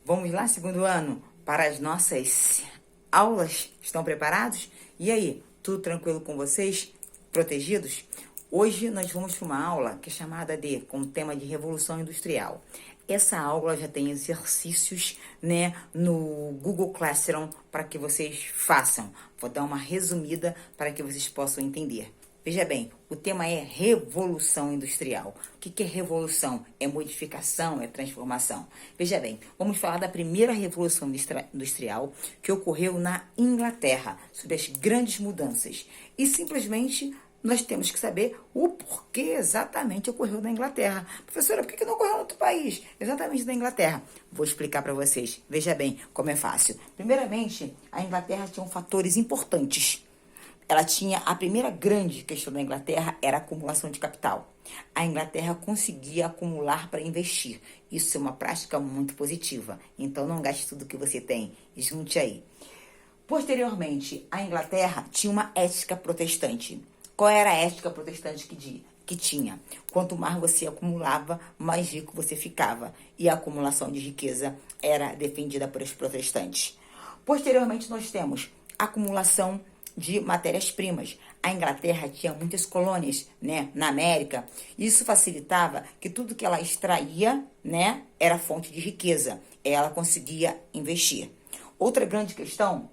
Vamos lá, segundo ano, para as nossas aulas? Estão preparados? E aí, tudo tranquilo com vocês? Protegidos? Hoje nós vamos para uma aula que é chamada com o tema de Revolução Industrial. Essa aula já tem exercícios, no Google Classroom para que vocês façam. Vou dar uma resumida para que vocês possam entender. Veja bem, o tema é Revolução Industrial. O que é revolução? É modificação, é transformação. Veja bem, vamos falar da primeira Revolução Industrial que ocorreu na Inglaterra, sobre as grandes mudanças. E simplesmente nós temos que saber o porquê exatamente ocorreu na Inglaterra. Professora, por que não ocorreu em outro país? Exatamente na Inglaterra. Vou explicar para vocês. Veja bem como é fácil. Primeiramente, a Inglaterra tinha fatores importantes. Ela tinha, a primeira grande questão da Inglaterra era a acumulação de capital. A Inglaterra conseguia acumular para investir. Isso é uma prática muito positiva. Então, não gaste tudo que você tem. Junte aí. Posteriormente, a Inglaterra tinha uma ética protestante. Qual era a ética protestante que tinha? Quanto mais você acumulava, mais rico você ficava. E a acumulação de riqueza era defendida pelos protestantes. Posteriormente, nós temos a acumulação de matérias-primas. A Inglaterra tinha muitas colônias, na América. Isso facilitava que tudo que ela extraía, era fonte de riqueza. Ela conseguia investir. Outra grande questão,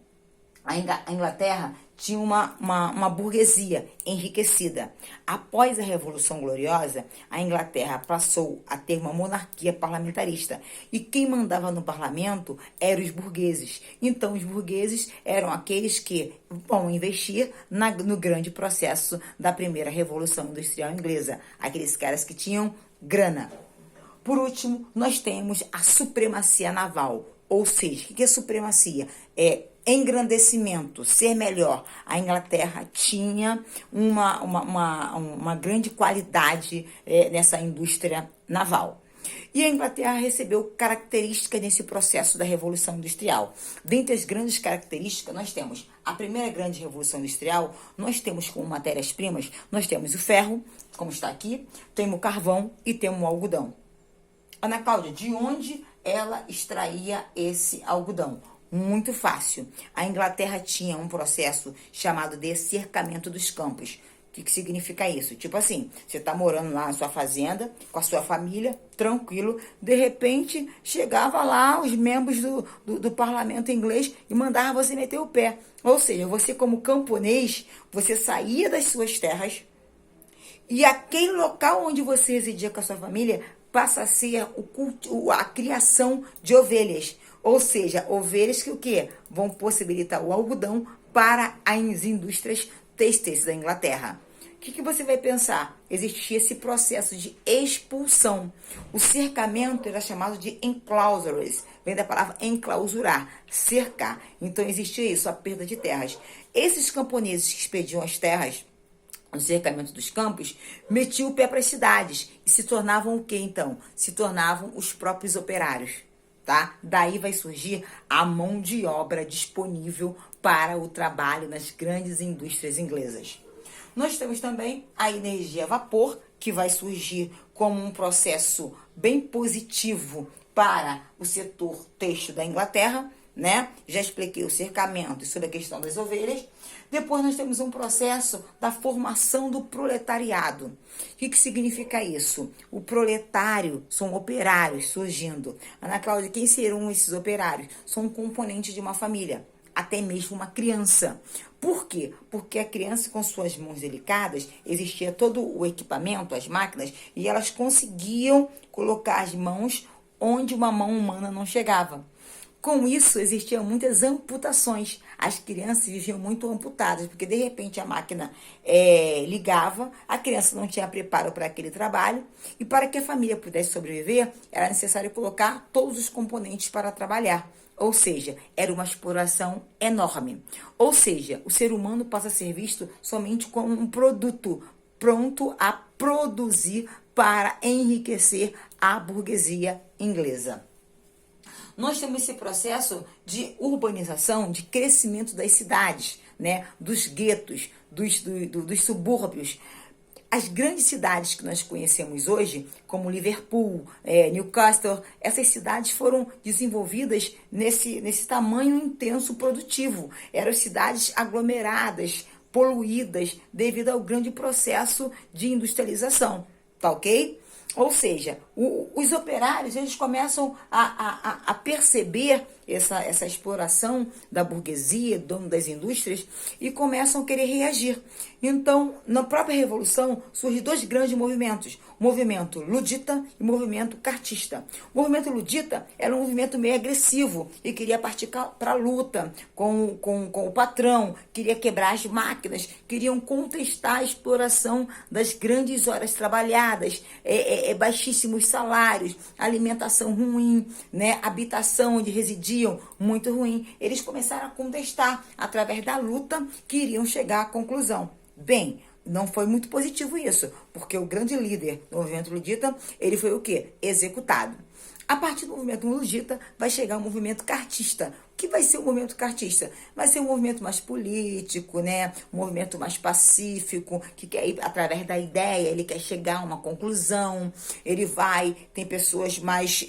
a Inglaterra tinha uma burguesia enriquecida. Após a Revolução Gloriosa, a Inglaterra passou a ter uma monarquia parlamentarista. E quem mandava no parlamento eram os burgueses. Então, os burgueses eram aqueles que vão investir no grande processo da primeira Revolução Industrial Inglesa. Aqueles caras que tinham grana. Por último, nós temos a supremacia naval. Ou seja, o que é supremacia? É engrandecimento, ser melhor. A Inglaterra tinha uma grande qualidade nessa indústria naval. E a Inglaterra recebeu características nesse processo da Revolução Industrial. Dentre as grandes características, nós temos a primeira grande Revolução Industrial, nós temos como matérias-primas, nós temos o ferro, como está aqui, temos o carvão e temos o algodão. Ana Cláudia, de onde ela extraía esse algodão? Muito fácil. A Inglaterra tinha um processo chamado de cercamento dos campos. O que significa isso? Tipo assim, você está morando lá na sua fazenda, com a sua família, tranquilo, de repente chegava lá os membros do parlamento inglês e mandava você meter o pé. Ou seja, você como camponês, você saía das suas terras e aquele local onde você residia com a sua família passa a ser a criação de ovelhas. Ou seja, ovelhas que o quê? Vão possibilitar o algodão para as indústrias têxteis da Inglaterra. O que você vai pensar? Existia esse processo de expulsão. O cercamento era chamado de enclosures. Vem da palavra enclausurar, cercar. Então existia isso, a perda de terras. Esses camponeses que expediam as terras no cercamento dos campos, metiam o pé para as cidades e se tornavam o quê, então? Se tornavam os próprios operários, tá? Daí vai surgir a mão de obra disponível para o trabalho nas grandes indústrias inglesas. Nós temos também a energia a vapor, que vai surgir como um processo bem positivo para o setor têxtil da Inglaterra, Já expliquei o cercamento e sobre a questão das ovelhas. Depois nós temos um processo da formação do proletariado. O que significa isso? O proletário são operários surgindo. Ana Cláudia, quem serão esses operários? São um componente de uma família, até mesmo uma criança. Por quê? Porque a criança, com suas mãos delicadas, existia todo o equipamento, as máquinas, e elas conseguiam colocar as mãos onde uma mão humana não chegava. Com isso, existiam muitas amputações. As crianças viviam muito amputadas, porque de repente a máquina ligava, a criança não tinha preparo para aquele trabalho, e para que a família pudesse sobreviver, era necessário colocar todos os componentes para trabalhar. Ou seja, era uma exploração enorme. Ou seja, o ser humano passa a ser visto somente como um produto pronto a produzir para enriquecer a burguesia inglesa. Nós temos esse processo de urbanização, de crescimento das cidades, dos guetos, dos subúrbios. As grandes cidades que nós conhecemos hoje, como Liverpool, Newcastle, essas cidades foram desenvolvidas nesse tamanho intenso produtivo. Eram cidades aglomeradas, poluídas, devido ao grande processo de industrialização, tá ok? Ou seja, os operários, eles começam a perceber essa exploração da burguesia, dono das indústrias, e começam a querer reagir. Então, na própria Revolução, surgem dois grandes movimentos, o movimento ludita e o movimento cartista. O movimento ludita era um movimento meio agressivo e queria partir para a luta com o patrão, queria quebrar as máquinas, queriam contestar a exploração das grandes horas trabalhadas, baixíssimos salários, alimentação ruim, né, habitação onde residiam muito ruim. Eles começaram a contestar através da luta que iriam chegar à conclusão. Bem, não foi muito positivo isso, porque o grande líder do movimento ludita, ele foi o quê? Executado. A partir do movimento ludita vai chegar o movimento cartista. O que vai ser o movimento cartista? Vai ser um movimento mais político, né? Um movimento mais pacífico, que quer ir através da ideia, ele quer chegar a uma conclusão, tem pessoas mais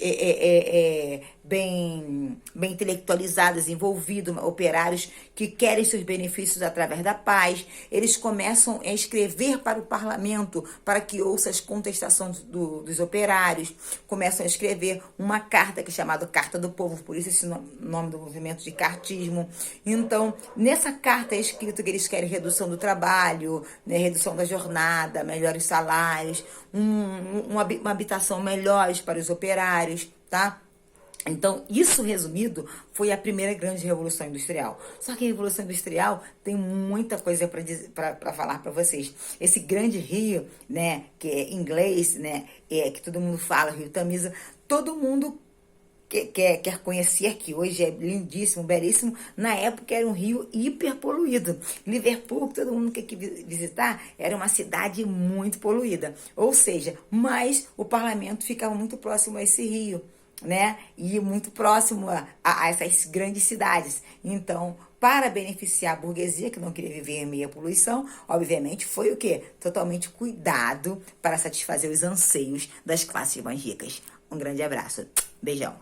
bem intelectualizadas, envolvidos, operários que querem seus benefícios através da paz. Eles começam a escrever para o parlamento, para que ouça as contestações dos operários, começam a escrever uma carta que é chamada Carta do Povo, por isso esse nome do movimento de cartismo. Então, nessa carta é escrito que eles querem redução do trabalho, né, redução da jornada, melhores salários, uma habitação melhores para os operários, tá? Então, isso resumido, foi a primeira grande revolução industrial. Só que a revolução industrial tem muita coisa para falar para vocês. Esse grande rio, né, que é inglês, né, que todo mundo fala, Rio Tamisa, todo mundo quer conhecer, que hoje é lindíssimo, belíssimo. Na época era um rio hiperpoluído. Liverpool, que todo mundo quer visitar, era uma cidade muito poluída. Ou seja, mas o parlamento ficava muito próximo a esse rio, né? E muito próximo a essas grandes cidades. Então, para beneficiar a burguesia, que não queria viver em meio à poluição, obviamente foi o quê? Totalmente cuidado para satisfazer os anseios das classes mais ricas. Um grande abraço. Beijão.